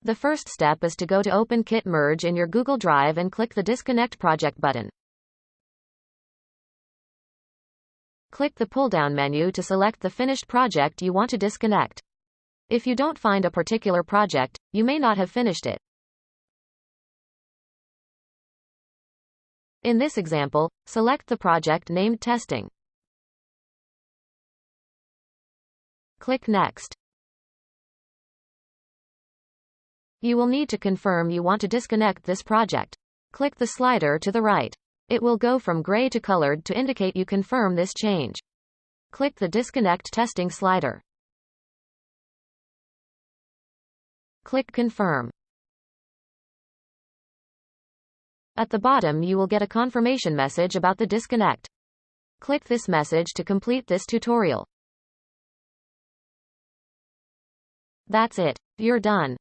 The first step is to go to Open Kit Merge in your Google Drive and click the Disconnect Project button. Click the pull-down menu to select the finished project you want to disconnect. If you don't find a particular project, you may not have finished it. In this example, select the project named Testing. Click Next. You will need to confirm you want to disconnect this project. Click the slider to the right. It will go from gray to colored to indicate you confirm this change. Click the Disconnect Testing slider. Click Confirm. At the bottom you will get a confirmation message about the disconnect. Click this message to complete this tutorial. That's it. You're done.